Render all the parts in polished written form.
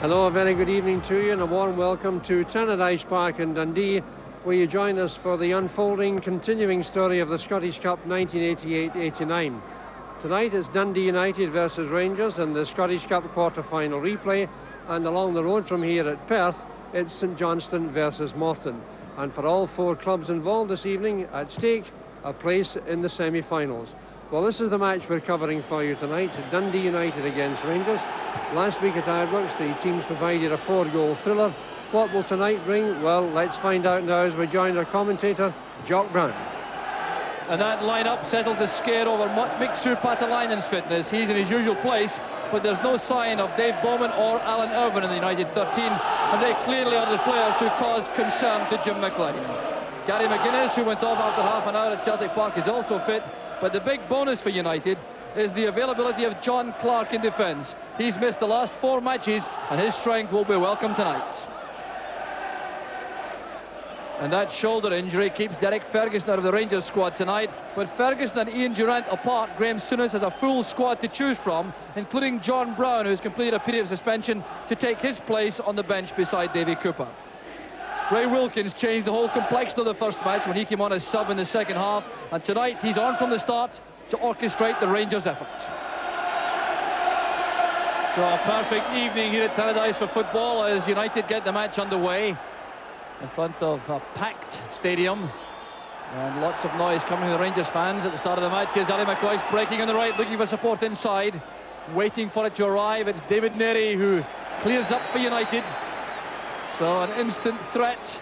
Hello, a very good evening to you and a warm welcome to Tannadice Park in Dundee, where you join us for the unfolding, continuing story of the Scottish Cup 1988-89. Tonight it's Dundee United versus Rangers in the Scottish Cup quarter-final replay, and along the road from here at Perth, it's St Johnstone versus Morton. And for all four clubs involved this evening, at stake, a place in the semi-finals. Well, this is the match we're covering for you tonight, Dundee United against Rangers. Last week at Ibrox, the teams provided a 4-goal thriller. What will tonight bring? Well, let's find out now as we join our commentator, Jock Brown. And that lineup settles the scare over Mixu Patalainen's fitness. He's in his usual place, but there's no sign of Dave Bowman or Alan Irvin in the United 13, and they clearly are the players who cause concern to Jim McLean. Gary McGuinness, who went off after half an hour at Celtic Park, is also fit, but the big bonus for United is the availability of John Clark in defence. He's missed the last 4 matches, and his strength will be welcome tonight. And that shoulder injury keeps Derek Ferguson out of the Rangers squad tonight. But Ferguson and Ian Durrant apart, Graham Souness has a full squad to choose from, including John Brown, who's completed a period of suspension, to take his place on the bench beside Davy Cooper. Ray Wilkins changed the whole complexion of the first match when he came on as sub in the second half, and tonight he's on from the start to orchestrate the Rangers' effort. So a perfect evening here at Tannadice for football as United get the match underway in front of a packed stadium, and lots of noise coming from the Rangers fans at the start of the match. Here's Ali McCoist breaking on the right, looking for support inside, waiting for it to arrive. It's David Neary who clears up for United. So an instant threat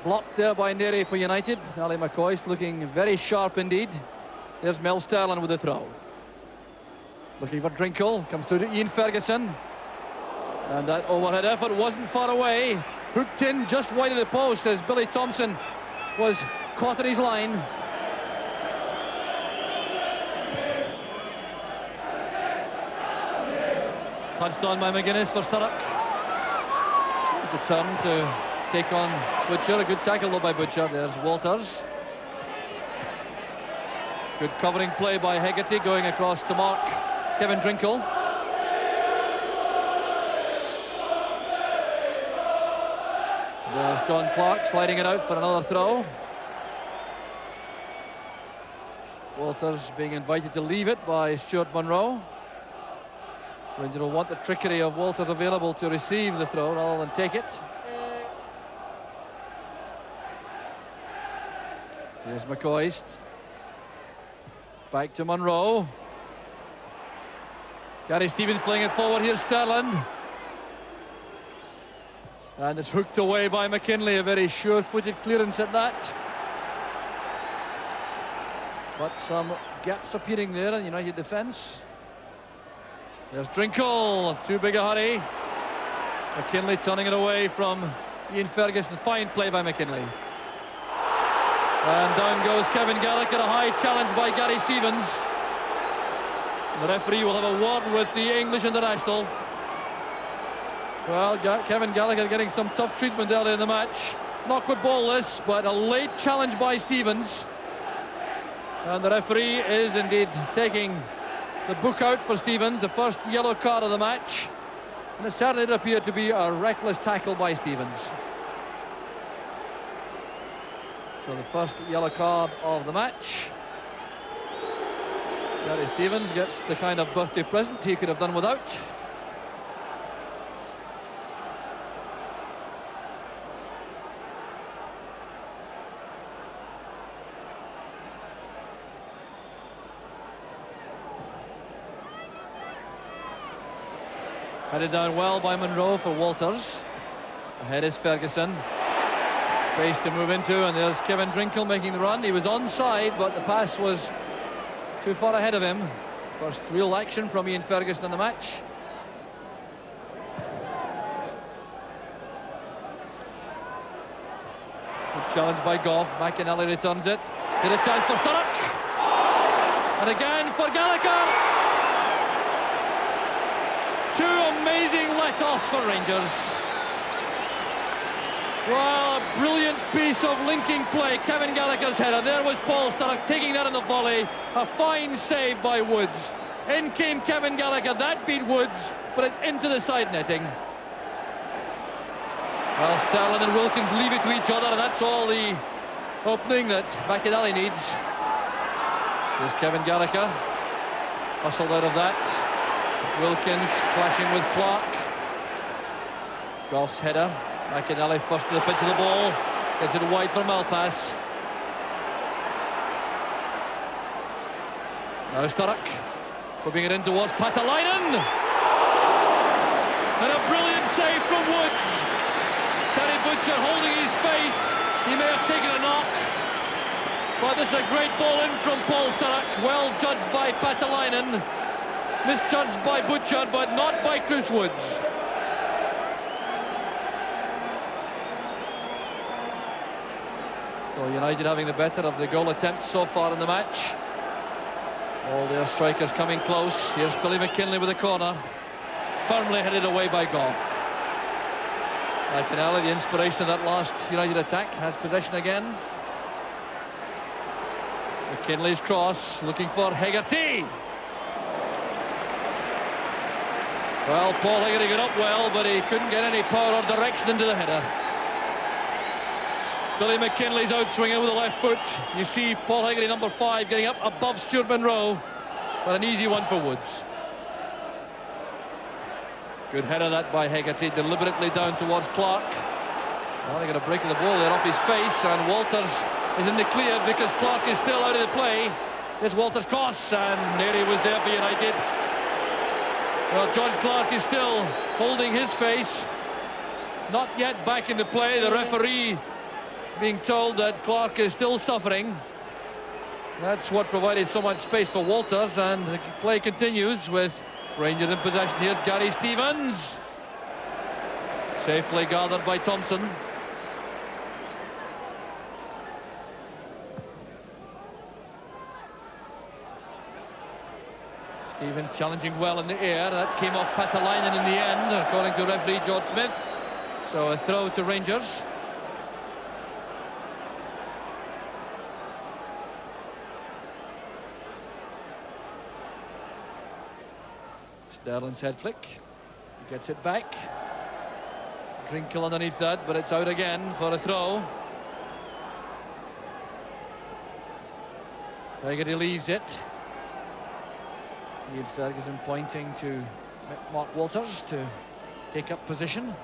blocked there by Neary for United. Ali McCoist looking very sharp indeed. There's Mel Sterling with the throw. Looking for Drinkle, comes through to Ian Ferguson. And that overhead effort wasn't far away. Hooked in just wide of the post as Billy Thompson was caught in his line. Punched on by McGuinness for Sturrock. Good turn to take on Butcher. A good tackle though by Butcher. There's Walters. Good covering play by Hegarty going across to mark Kevin Drinkle. There's John Clark sliding it out for another throw. Walters being invited to leave it by Stuart Munro. Rangers will want the trickery of Walters available to receive the throw rather than take it. Here's McCoist. Back to Munro. Gary Stevens playing it forward. Here's Sterland. And it's hooked away by McKinlay, a very sure-footed clearance at that. But some gaps appearing there in United defence. There's Drinkle, too big a hurry. McKinlay turning it away from Ian Ferguson. Fine play by McKinlay. And down goes Kevin Gallagher, a high challenge by Gary Stevens. The referee will have a word with the English international. Well, Kevin Gallagher getting some tough treatment early in the match. Not good ball this, but a late challenge by Stevens. And the referee is indeed taking the book out for Stevens, the first yellow card of the match. And it certainly appeared to be a reckless tackle by Stevens. So the first yellow card of the match. Gary Stevens gets the kind of birthday present he could have done without. Headed down well by Munro for Walters. Ahead is Ferguson. Space to move into, and there's Kevin Drinkle making the run. He was onside, but the pass was too far ahead of him. First real action from Ian Ferguson in the match. Good challenge by Gough. McInally returns it. Did a chance for Sturrock. And again for Gallagher. Two amazing let-offs for Rangers. Well, a brilliant piece of linking play. Kevin Gallagher's header. There was Paul Sturrock taking that in the volley. A fine save by Woods. In came Kevin Gallagher. That beat Woods, but it's into the side netting. Well, Sterling and Wilkins leave it to each other, and that's all the opening that McInally needs. Here's Kevin Gallagher, hustled out of that. Wilkins clashing with Clark. Goff's header. McInally first to the pitch of the ball. Gets it wide for Malpass. Now Sturrock, whipping it in towards Patalainen. And a brilliant save from Woods. Terry Butcher holding his face. He may have taken a knock. But this is a great ball in from Paul Sturrock. Well judged by Patalainen. Misjudged by Butcher, but not by Chris Woods. So United having the better of the goal attempts so far in the match. All their strikers coming close. Here's Billy McKinlay with a corner. Firmly headed away by Goff. McInally, the inspiration of that last United attack, has possession again. McKinley's cross, looking for Hegarty. Well, Paul Hegarty got up well, but he couldn't get any power or direction into the header. Billy McKinley's outswinging with the left foot. You see Paul Hegarty, number 5, getting up above Stuart Monroe, but an easy one for Woods. Good header that by Hegarty, deliberately down towards Clark. Well, they got a break of the ball there off his face, and Walters is in the clear because Clark is still out of the play. There's Walters' cross, and Neary was there for United. Well, John Clark is still holding his face. Not yet back in the play. The referee being told that Clark is still suffering. That's what provided so much space for Walters, and the play continues with Rangers in possession. Here's Gary Stevens. Safely gathered by Thompson. Stevens challenging well in the air. That came off Patalainen in the end, according to referee George Smith. So a throw to Rangers. Sterling's head flick. He gets it back. Drinkle underneath that, but it's out again for a throw. Hegarty leaves it. Ian Ferguson pointing to Mark Walters to take up position.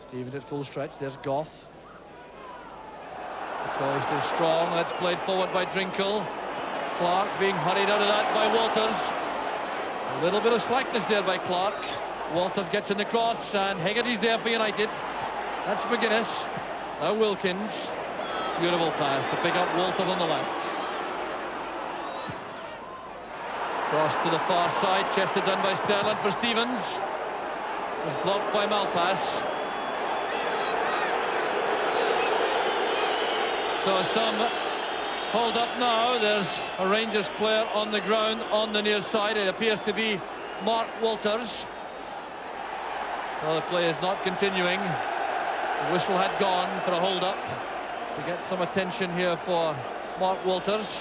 Stevens at full stretch. There's Goff. McCoy still strong. That's played forward by Drinkle. Clark being hurried out of that by Walters. A little bit of slackness there by Clark. Walters gets in the cross, and Hegarty's there for United. That's McGuinness. Now Wilkins. Beautiful pass to pick up Walters on the left. Cross to the far side, chested done by Sterling for Stevens. It was blocked by Malpass. So some hold up now. There's a Rangers player on the ground on the near side. It appears to be Mark Walters. Well, the play is not continuing. The whistle had gone for a hold up to get some attention here for Mark Walters.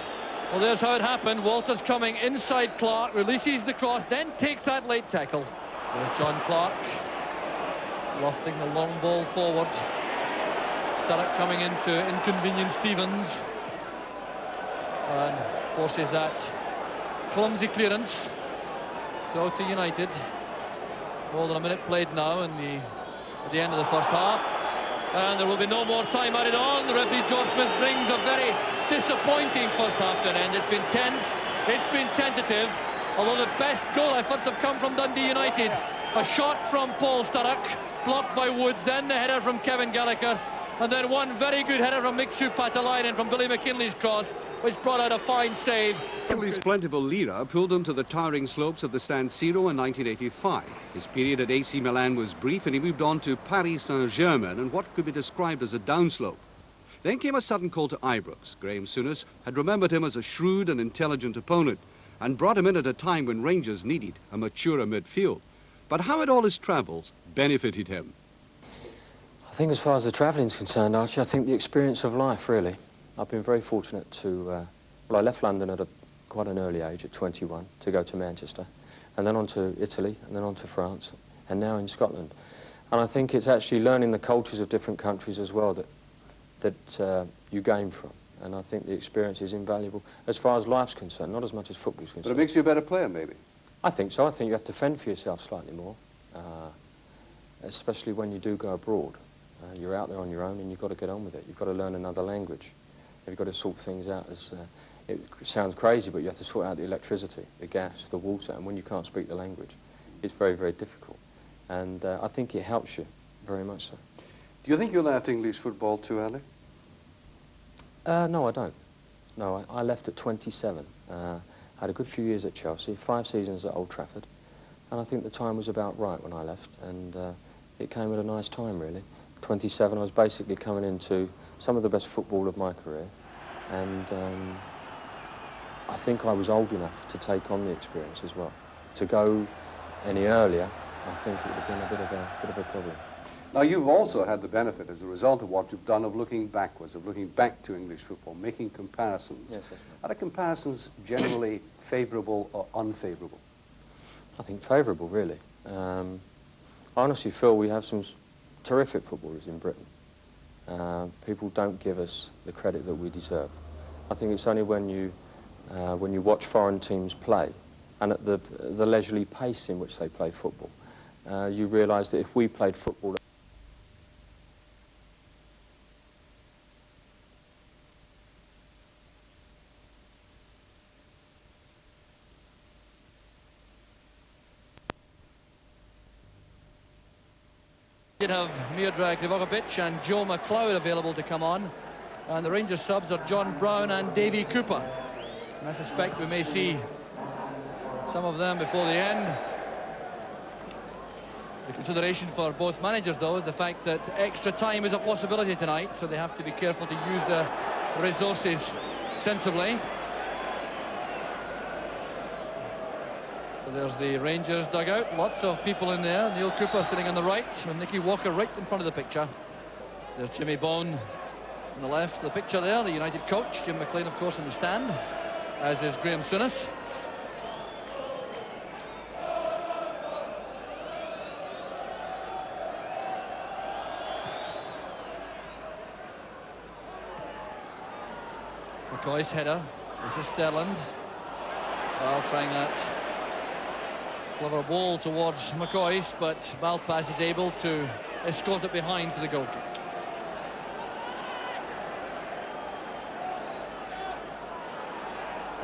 Well, there's how it happened. Walters coming inside Clark, releases the cross, then takes that late tackle. There's John Clark lofting the long ball forward. Sturrock coming in to inconvenience Stevens and forces that clumsy clearance. Throw to United. More than a minute played now at the end of the first half. And there will be no more time added on. The referee George Smith brings a very disappointing first half to an end. It's been tense, it's been tentative, although the best goal efforts have come from Dundee United. A shot from Paul Sturrock, blocked by Woods, then the header from Kevin Gallagher, and then one very good header from Mixu Patalainen from Billy McKinley's cross, which brought out a fine save. McKinley's plentiful lira pulled him to the towering slopes of the San Siro in 1985. His period at AC Milan was brief, and he moved on to Paris Saint-Germain and what could be described as a downslope. Then came a sudden call to Ibrox. Graham Souness had remembered him as a shrewd and intelligent opponent and brought him in at a time when Rangers needed a maturer midfield. But how had all his travels benefited him? I think as far as the travelling is concerned, Archie, I think the experience of life, really. I've been very fortunate to... well, I left London at quite an early age, at 21, to go to Manchester, and then on to Italy, and then on to France. and now in Scotland. And I think it's actually learning the cultures of different countries as well that you gain from. And I think the experience is invaluable as far as life's concerned, not as much as football's concerned. But it makes you a better player, maybe? I think so. I think you have to fend for yourself slightly more, especially when you do go abroad. You're out there on your own and you've got to get on with it. You've got to learn another language. You've got to sort things out. It sounds crazy, but you have to sort out the electricity, the gas, the water, and when you can't speak the language, it's very, very difficult. And I think it helps you, very much so. Do you think you left English football too early? No, I don't. No, I left at 27. Had a good few years at Chelsea, 5 seasons at Old Trafford, and I think the time was about right when I left, and it came at a nice time, really. 27, I was basically coming into some of the best football of my career, and I think I was old enough to take on the experience as well. To go any earlier, I think it would have been a bit of a problem. Now, you've also had the benefit, as a result of what you've done, of looking backwards, of looking back to English football, making comparisons. Yes, that's right. Are the comparisons generally favourable or unfavourable? I think favourable, really. I honestly feel we have some terrific footballers in Britain. People don't give us the credit that we deserve. I think it's only when you watch foreign teams play, and at the leisurely pace in which they play football, you realise that if we played football You'd have Miodrag Livakovic and Joe McLeod available to come on, and the Rangers subs are John Brown and Davy Cooper, and I suspect we may see some of them before the end. The consideration for both managers, though, is the fact that extra time is a possibility tonight, so they have to be careful to use the resources sensibly. So there's the Rangers dugout, lots of people in there. Neil Cooper sitting on the right, with Nicky Walker right in front of the picture. There's Jimmy Bone on the left of the picture there, the United coach. Jim McLean, of course, in the stand, as is Graham Souness. McCoy's header. This is Sterland. Well, trying that clever ball towards McCoy's, but Malpass is able to escort it behind for the goal kick.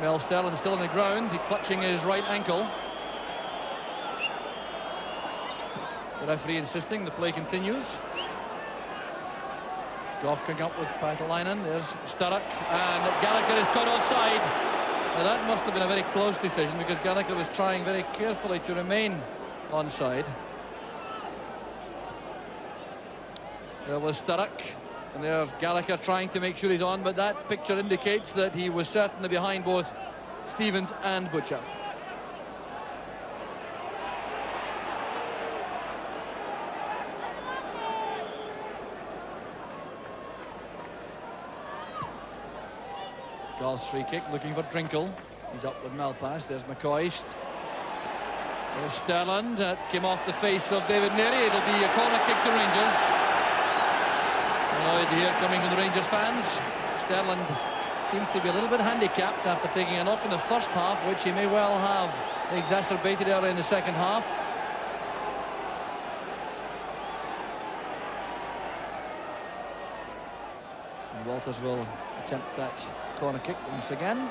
Well, Sterland still on the ground. He's clutching his right ankle. The referee insisting the play continues. Goff coming up with Patalainen. There's Sturrock, and Gallagher is caught offside. Now that must have been a very close decision, because Gallagher was trying very carefully to remain onside. There was Sturrock, and there's Gallagher trying to make sure he's on, but that picture indicates that he was certainly behind both Stevens and Butcher. Golf's free kick, looking for Drinkle. He's up with Malpass. There's McCoist. There's Sterland. That came off the face of David Neary. It'll be a corner kick to Rangers. Noise here coming from the Rangers fans. Sterland seems to be a little bit handicapped after taking a knock in the first half, which he may well have exacerbated early in the second half. And Walters will attempt that corner kick once again.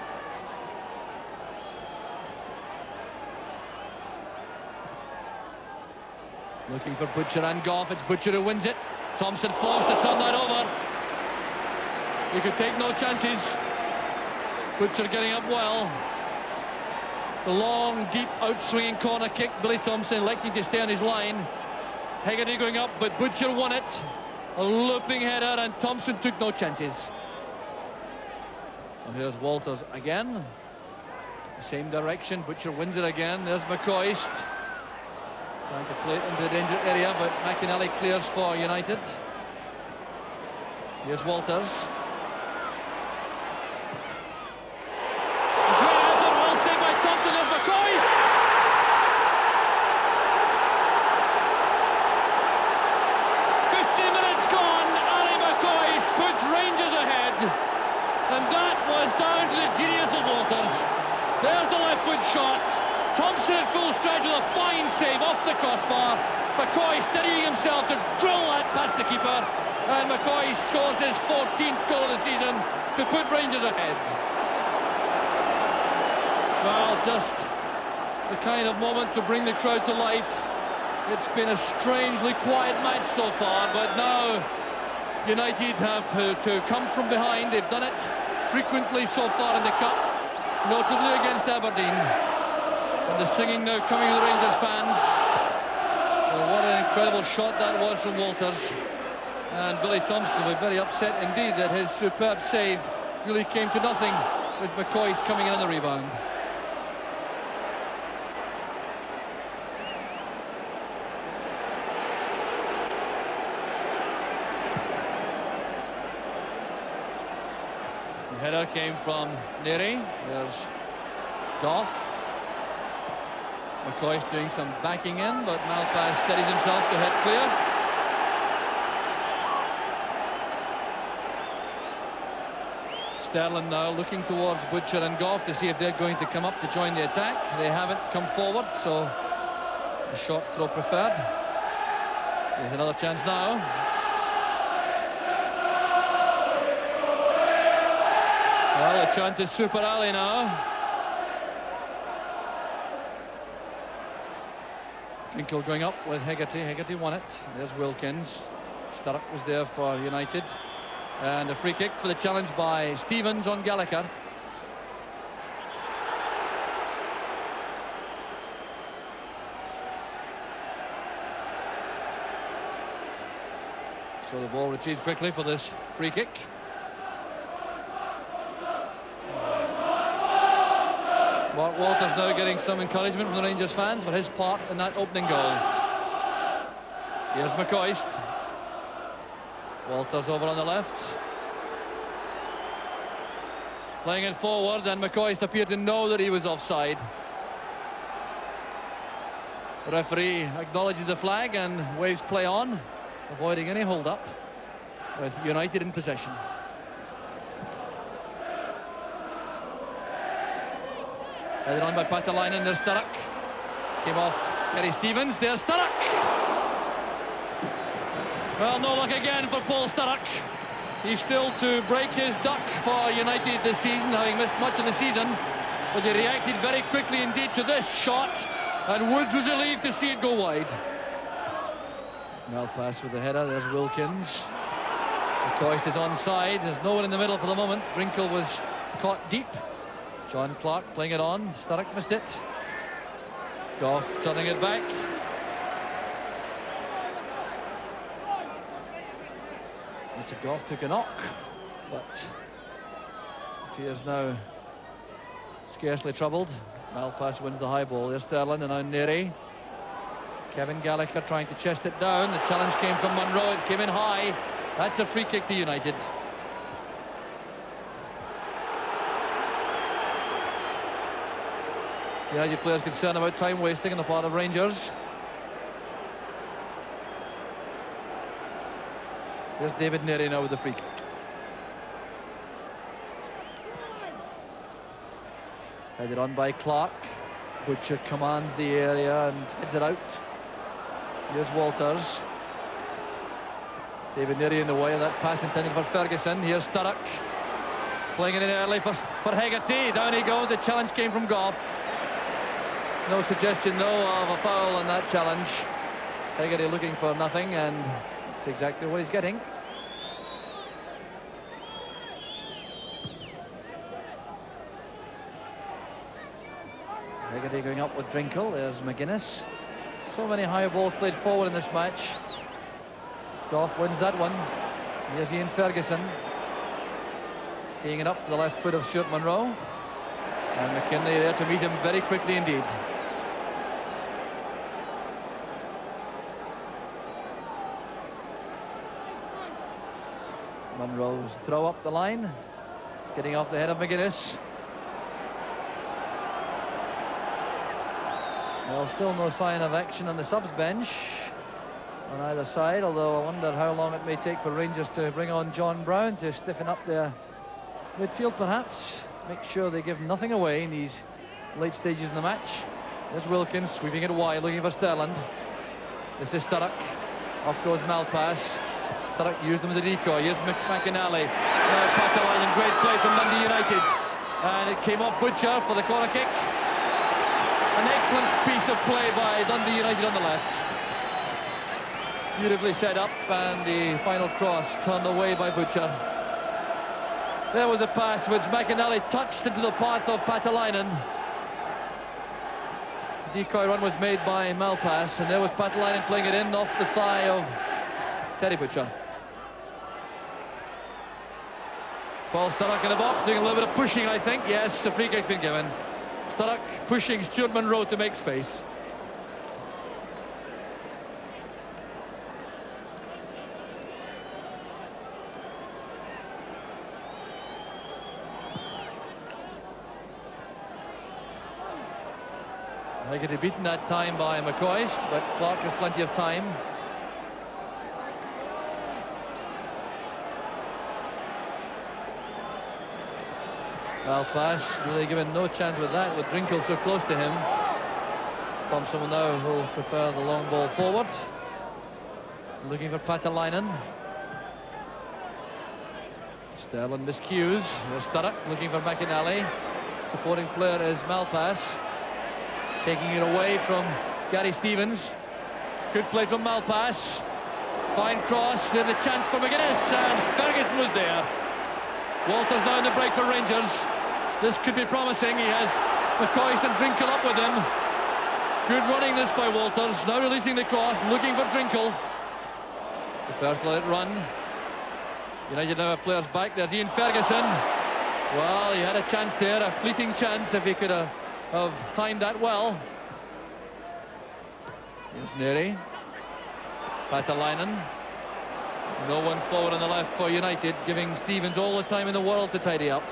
Looking for Butcher and Goff. It's Butcher who wins it. Thompson falls to turn that over. He could take no chances. Butcher getting up well. The long, deep, out-swinging corner kick. Billy Thompson electing to stay on his line. Hegarty going up, but Butcher won it. A looping header, and Thompson took no chances. And here's Walters again. The same direction. Butcher wins it again. There's McCoist. Trying to play it into the danger area, but McInally clears for United. Here's Walters. Great effort, well saved by Thompson. There's McCoist. good shot. Thompson at full stretch with a fine save off the crossbar. McCoy steadying himself to drill that past the keeper. And McCoy scores his 14th goal of the season to put Rangers ahead. Well, just the kind of moment to bring the crowd to life. It's been a strangely quiet match so far, but now United have to come from behind. They've done it frequently so far in the Cup, notably against Aberdeen. And the singing now coming to the Rangers fans. Well, what an incredible shot that was from Walters. And Billy Thompson will be very upset indeed that his superb save really came to nothing with McCoy's coming in on the rebound. The header came from Neri. There's Goff. McCoy's doing some backing in, but Malpass steadies himself to head clear. Sterling now looking towards Butcher and Goff to see if they're going to come up to join the attack. They haven't come forward, so a short throw preferred. There's another chance now. Well, the chant is Super Ali now. Drinkle going up with Hegarty. Hegarty won it. There's Wilkins. Sturrock was there for United. And a free kick for the challenge by Stevens on Gallagher. So the ball retrieves quickly for this free kick. Mark Walters now getting some encouragement from the Rangers fans for his part in that opening goal. Here's McCoist. Walters over on the left. Playing it forward, and McCoist appeared to know that he was offside. The referee acknowledges the flag and waves play on, avoiding any hold-up, with United in possession. Headed on by Patalainen. There's Sturrock. Came off Gary Stevens. There's Sturrock. Well, no luck again for Paul Sturrock. He's still to break his duck for United this season, having missed much of the season. But he reacted very quickly indeed to this shot, and Woods was relieved to see it go wide. Malpass with the header. There's Wilkins. McCoist is onside. There's no one in the middle for the moment. Drinkle was caught deep. John Clark playing it on. Sturrock missed it. Goff turning it back. Goff took a knock, but appears now scarcely troubled. Malpass wins the high ball. There's Sterling and now Neri. Kevin Gallagher trying to chest it down. The challenge came from Munro. It came in high. That's a free kick to United. United players concerned about time wasting on the part of Rangers. There's David Neri now with the free kick. Headed on by Clark. Butcher commands the area and heads it out. Here's Walters. David Neri in the way of that pass intended for Ferguson. Here's Sturrock. Playing it in early for Hegarty. Down he goes. The challenge came from Goff. No suggestion, though, of a foul on that challenge. Hegarty looking for nothing, and that's exactly what he's getting. Hegarty going up with Drinkle. There's McGuinness. So many high balls played forward in this match. Goff wins that one. Here's Ian Ferguson. Teeing it up to the left foot of Stuart Munro. And McKinley there to meet him very quickly indeed. Munro's throw up the line. It's getting off the head of McGuinness. Well, still no sign of action on the subs bench on either side, although I wonder how long it may take for Rangers to bring on John Brown to stiffen up their midfield, perhaps, to make sure they give nothing away in these late stages in the match. There's Wilkins sweeping it wide, looking for Sterland. This is Sturrock. Off goes Malpass. Sturrock used them as a decoy. Here's McInally. Now Patalainen, great play from Dundee United. And it came off Butcher for the corner kick. An excellent piece of play by Dundee United on the left. Beautifully set up, and the final cross turned away by Butcher. There was the pass which McInally touched into the path of Patalainen. Decoy run was made by Malpass, and there was Patalainen playing it in off the thigh of Terry Butcher. Paul Sturrock in the box, doing a little bit of pushing, I think. Yes, a free kick's been given. Sturrock pushing Stuart Munro to make space. They get beaten that time by McCoist, but Clark has plenty of time. Malpass really given no chance with that, with Drinkle so close to him. Thompson will now prefer the long ball forward. Looking for Patalainen. Sterling miscues. There's Sturrock looking for McInally. Supporting player is Malpass. Taking it away from Gary Stevens. Good play from Malpass. Fine cross, then the chance for McGuinness, and Ferguson was there. Walters now in the break for Rangers. This could be promising. He has McCoist and Drinkle up with him. Good running this by Walters. Now releasing the cross, looking for Drinkle. The first let it run. United now have players back. There's Ian Ferguson. Well, he had a chance there, a fleeting chance if he could have timed that well. Here's Neri. Patalainen. No one forward on the left for United, giving Stevens all the time in the world to tidy up.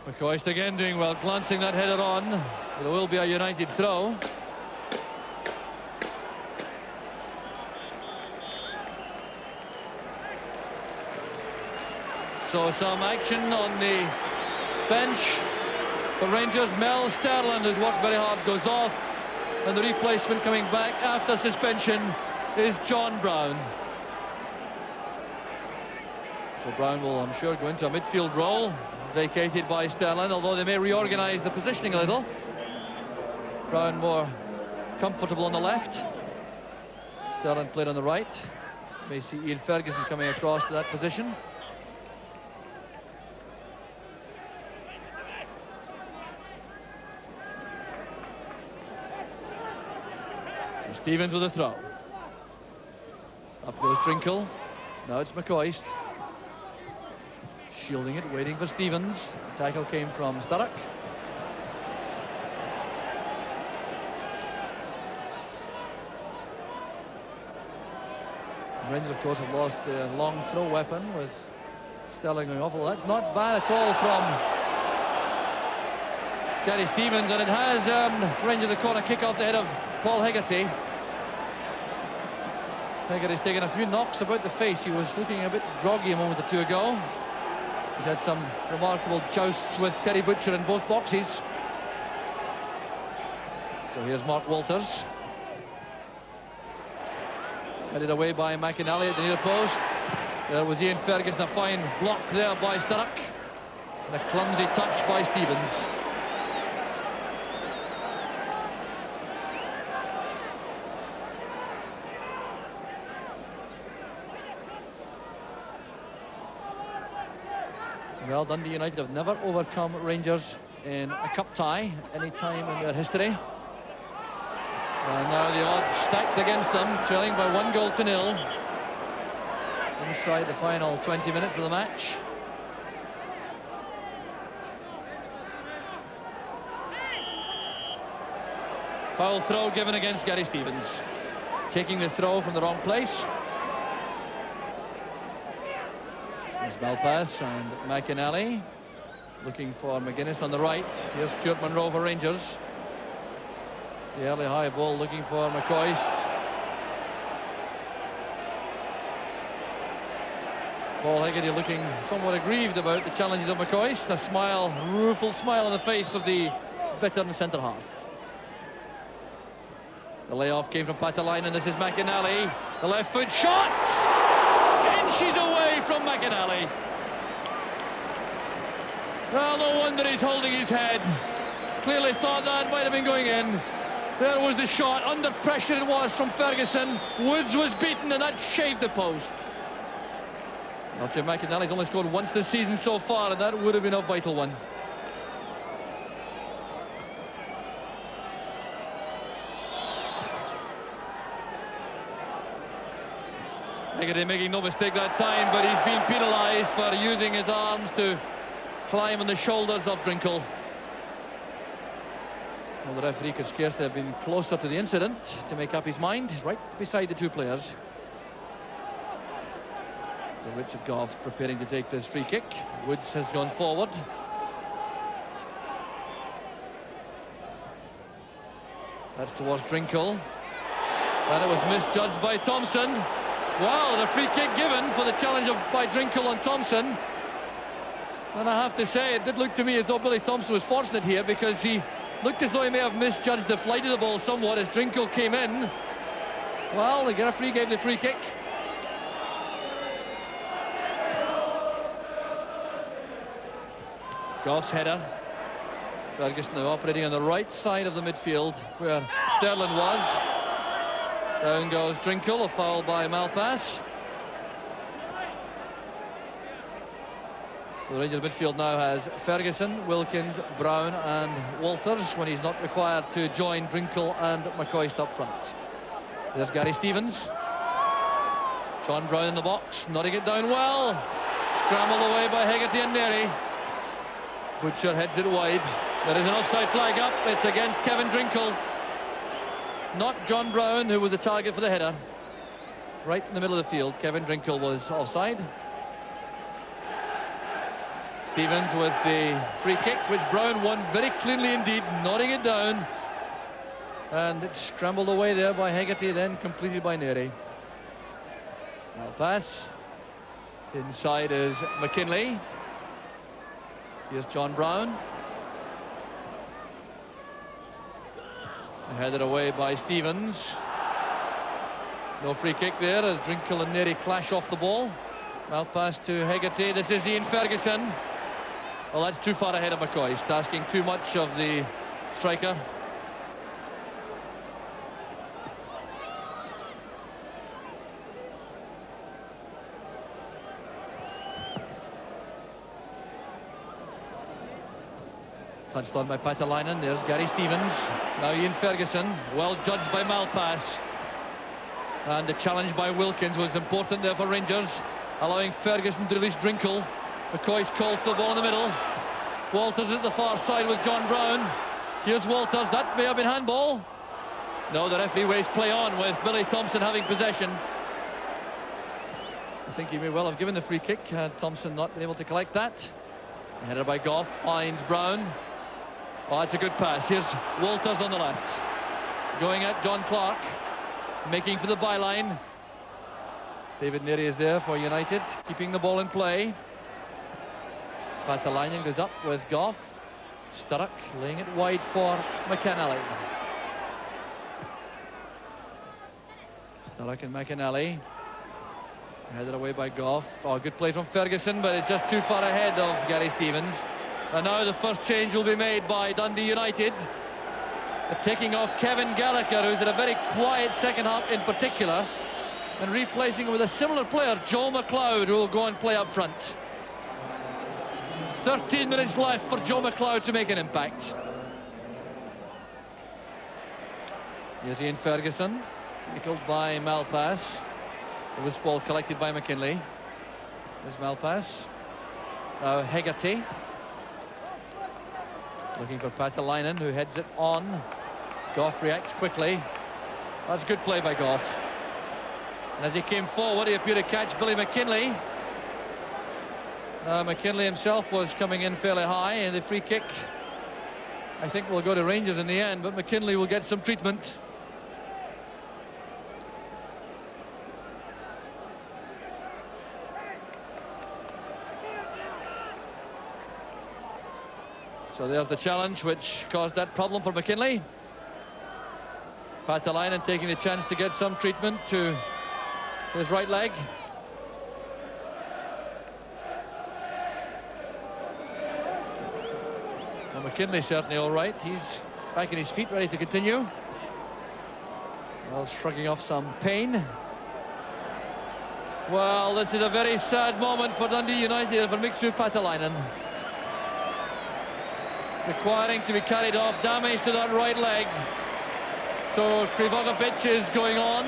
McCoist again doing well, glancing that header on. There will be a United throw. So some action on the bench for Rangers. Mel Sterland, who's worked very hard, goes off, and the replacement coming back after suspension is John Brown. So Brown will, I'm sure, go into a midfield role, vacated by Sterland, although they may reorganise the positioning a little. Brown more comfortable on the left. Sterland played on the right. May see Ian Ferguson coming across to that position. So Stevens with a throw. Up goes Drinkle. Now it's McCoist. Shielding it, waiting for Stevens. The tackle came from Sturrock. Rangers, of course, have lost their long throw weapon with Sterling going off. Well, that's not bad at all from Gary Stevens, and it has Rangers the corner kick off the head of Paul Hegarty. Hegarty's taken a few knocks about the face. He was looking a bit groggy a moment or two ago. He's had some remarkable jousts with Terry Butcher in both boxes. So here's Mark Walters. Headed away by McInally at the near post. There was Ian Ferguson, a fine block there by Sturrock. And a clumsy touch by Stevens. Well, Dundee United have never overcome Rangers in a cup tie any time in their history. And now the odds stacked against them, trailing by 1-0. Inside the final 20 minutes of the match. Foul throw given against Gary Stevens. Taking the throw from the wrong place. There's Malpass and McInally. Looking for McGuinness on the right. Here's Stuart Monroe for Rangers. The early high ball looking for McCoist. Paul Hegarty looking somewhat aggrieved about the challenges of McCoist. A smile, rueful smile on the face of the veteran centre-half. The layoff came from Patalainen. This is McInally. The left foot shot! Inches away from McInally. Well, no wonder he's holding his head. Clearly thought that might have been going in. There was the shot. Under pressure it was from Ferguson. Woods was beaten, and that shaved the post. Well, Jim McInally's only scored once this season so far, and that would have been a vital one. Hegarty making no mistake that time, but he's been penalised for using his arms to climb on the shoulders of Drinkle. Well, the referee could scarcely have been closer to the incident to make up his mind, right beside the two players. So Richard Gough preparing to take this free kick. Woods has gone forward. That's towards Drinkle. And it was misjudged by Thompson. Wow, the free kick given for the challenge by Drinkle on Thompson. And I have to say, it did look to me as though Billy Thompson was fortunate here, because he looked as though he may have misjudged the flight of the ball somewhat as Drinkle came in. Well, the referee gave the free kick. Gough's header. Ferguson now operating on the right side of the midfield where Sterling was. Down goes Drinkle, a foul by Malpass. The Rangers midfield now has Ferguson, Wilkins, Brown and Walters, when he's not required to join Drinkle and McCoist up front. There's Gary Stevens. John Brown in the box, nodding it down well. Scrambled away by Hegarty and Neary. Butcher heads it wide. There is an offside flag up. It's against Kevin Drinkle. Not John Brown, who was the target for the header. Right in the middle of the field, Kevin Drinkle was offside. Stevens with the free kick, which Brown won very cleanly indeed, nodding it down. And it's scrambled away there by Hegarty, then completed by Neary. Now pass. Inside is McKinley. Here's John Brown. Headed away by Stevens. No free kick there as Drinkle and Neary clash off the ball. Malpass to Hegarty. This is Ian Ferguson. Well, that's too far ahead of McCoist, asking too much of the striker. Touched on by Patalainen. There's Gary Stevens. Now Ian Ferguson. Well judged by Malpass. And the challenge by Wilkins was important there for Rangers, allowing Ferguson to release Drinkle. McCoist calls for the ball in the middle. Walters at the far side with John Brown. Here's Walters. That may have been handball. No, the referee waves play on with Billy Thompson having possession. I think he may well have given the free kick had Thompson not been able to collect that. Header by Gough finds Brown. Oh, it's a good pass. Here's Walters on the left. Going at John Clark. Making for the byline. David Neary is there for United, keeping the ball in play. Patalainen goes up with Gough. Sturrock laying it wide for McInally. Sturrock and McInally. Headed away by Gough. Oh, good play from Ferguson, but it's just too far ahead of Gary Stevens. And now the first change will be made by Dundee United. The taking off Kevin Gallagher, who's had a very quiet second half in particular, and replacing him with a similar player, Joe McLeod, who will go and play up front. 13 minutes left for Joe McLeod to make an impact. Here's Ian Ferguson, tackled by Malpass. The loose ball collected by McKinley. There's Malpass. Now Hegarty. Looking for Patalainen, who heads it on. Gough reacts quickly. That's good play by Gough. And as he came forward, he appeared to catch Billy McKinley. McKinley himself was coming in fairly high, and the free kick, I think, will go to Rangers in the end, but McKinley will get some treatment. So there's the challenge which caused that problem for McKinley. Patalainen taking the chance to get some treatment to his right leg. Well, McKinley's certainly all right. He's back in his feet, ready to continue. Well, shrugging off some pain. Well, this is a very sad moment for Dundee United and for Miksu Patalainen. Requiring to be carried off, damage to that right leg. So Krivokapic is going on.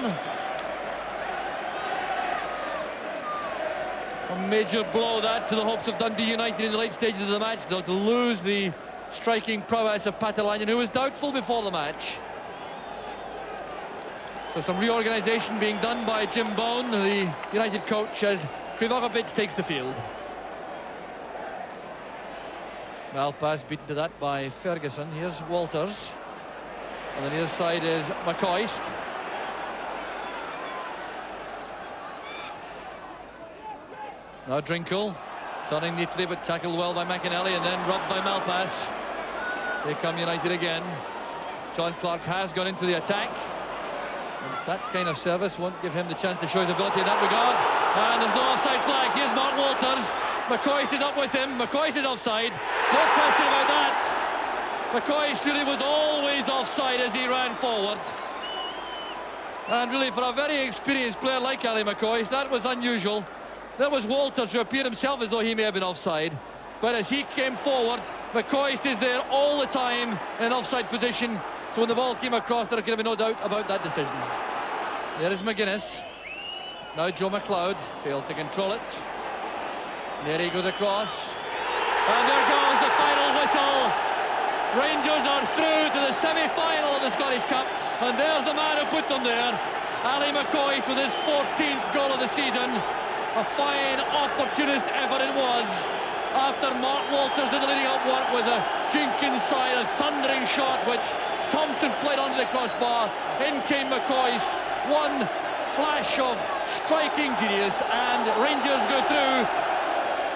A major blow that to the hopes of Dundee United in the late stages of the match. They'll lose the striking prowess of Patalainen, who was doubtful before the match. So some reorganisation being done by Jim Bone, the United coach, as Krivokapic takes the field. Malpass beaten to that by Ferguson. Here's Walters. On the near side is McCoist. Now Drinkle, turning neatly but tackled well by McAnally and then robbed by Malpass. Here come United again. John Clark has gone into the attack. And that kind of service won't give him the chance to show his ability in that regard. And there's no offside flag. Here's Mark Walters. McCoist is up with him. McCoist is offside. No question about that. McCoist really was always offside as he ran forward. And really, for a very experienced player like Ali McCoist, that was unusual. There was Walters, who appeared himself as though he may have been offside. But as he came forward, McCoist is there all the time in offside position. So when the ball came across, there could have been no doubt about that decision. There is McGuinness. Now Joe McLeod failed to control it. There he goes across. And there goes the final whistle. Rangers are through to the semi-final of the Scottish Cup. And there's the man who put them there. Ali McCoist with his 14th goal of the season. A fine opportunist effort it was. After Mark Walters did the leading up work with a jink inside, a thundering shot which Thompson played onto the crossbar. In came McCoist. One flash of striking genius, and Rangers go through,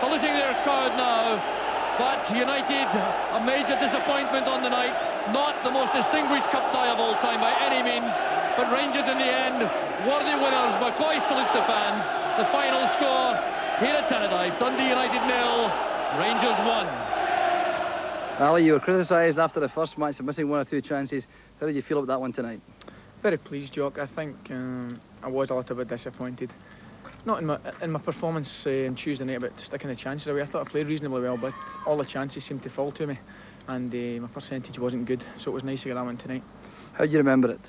saluting their crowd now. But United, a major disappointment on the night. Not the most distinguished cup tie of all time by any means, but Rangers in the end, worthy winners. McCoist salutes the fans. The final score here at Tannadice, Dundee United 0, Rangers 1. Ali, you were criticised after the first match for missing one or two chances. How did you feel about that one tonight? Very pleased, Jock. I think I was a little bit disappointed. Not in my performance on Tuesday night about sticking the chances away. I thought I played reasonably well, but all the chances seemed to fall to me, and my percentage wasn't good, so it was nice to get that one tonight. How do you remember it?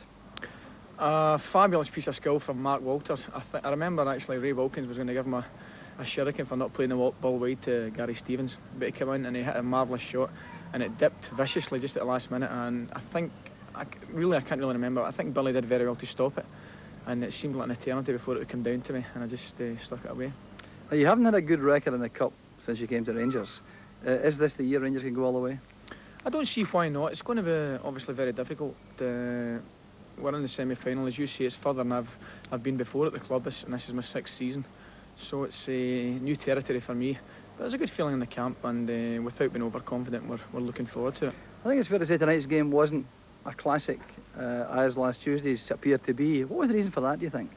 A fabulous piece of skill from Mark Walters. I remember actually Ray Wilkins was going to give him a shuriken for not playing the ball wide to Gary Stevens, but he came in and he hit a marvellous shot, and it dipped viciously just at the last minute, and I think, I can't really remember, I think Billy did very well to stop it, and it seemed like an eternity before it would come down to me, and I just stuck it away. Now, you haven't had a good record in the Cup since you came to Rangers. Is this the year Rangers can go all the way? I don't see why not. It's going to be obviously very difficult. We're in the semi-final, as you say. It's further than I've been before at the club, and this is my 6th season, so it's new territory for me. But there's a good feeling in the camp, and without being overconfident, we're looking forward to it. I think it's fair to say tonight's game wasn't a classic as last Tuesday's appeared to be. What was the reason for that, do you think?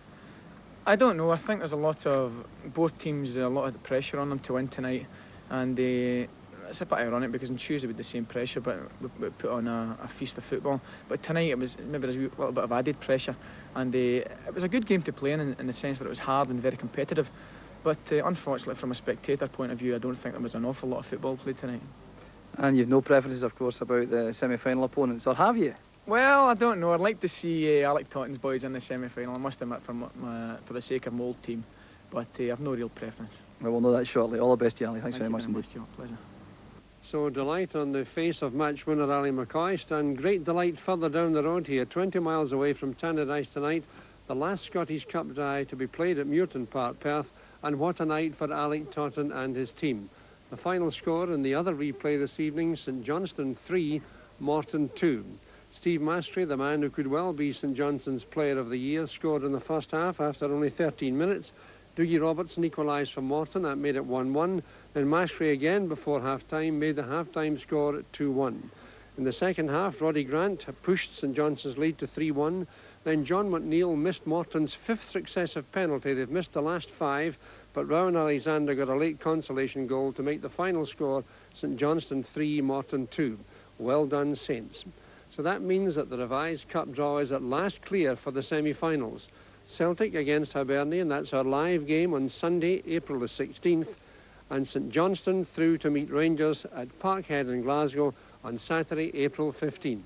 I don't know. I think there's a lot of both teams, a lot of pressure on them to win tonight, and it's a bit ironic because on Tuesday we had the same pressure, but we put on a feast of football. But tonight it was maybe there's a little bit of added pressure, and it was a good game to play in the sense that it was hard and very competitive. But unfortunately, from a spectator point of view, I don't think there was an awful lot of football played tonight. And you've no preferences, of course, about the semi-final opponents, or have you? Well, I don't know. I'd like to see Alec Totten's boys in the semi-final, I must admit, for the sake of my old team. But I've no real preference. Well, we'll know that shortly. All the best to you, Ali. Thanks very much indeed. Pleasure. So delight on the face of match winner Ali McCoist, and great delight further down the road here, 20 miles away from Tannadice tonight. The last Scottish Cup tie to be played at Muirton Park, Perth, and what a night for Alec Totten and his team. The final score in the other replay this evening, St Johnstone 3, Morton 2. Steve Mastry, the man who could well be St Johnstone's Player of the Year, scored in the first half after only 13 minutes. Dougie Robertson equalised for Morton, that made it 1-1. Then Mastry again before half-time made the half-time score at 2-1. In the second half, Roddy Grant pushed St Johnstone's lead to 3-1. Then John McNeil missed Morton's 5th successive penalty. They've missed the last 5, but Rowan Alexander got a late consolation goal to make the final score St Johnstone 3, Morton 2. Well done, Saints. So that means that the revised cup draw is at last clear for the semi-finals. Celtic against Hibernian, that's our live game on Sunday, April the 16th, and St Johnstone through to meet Rangers at Parkhead in Glasgow on Saturday, April 15.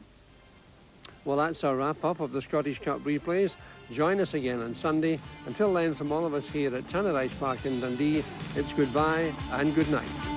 Well, that's our wrap-up of the Scottish Cup replays. Join us again on Sunday. Until then, from all of us here at Tannadice Park in Dundee, it's goodbye and good night.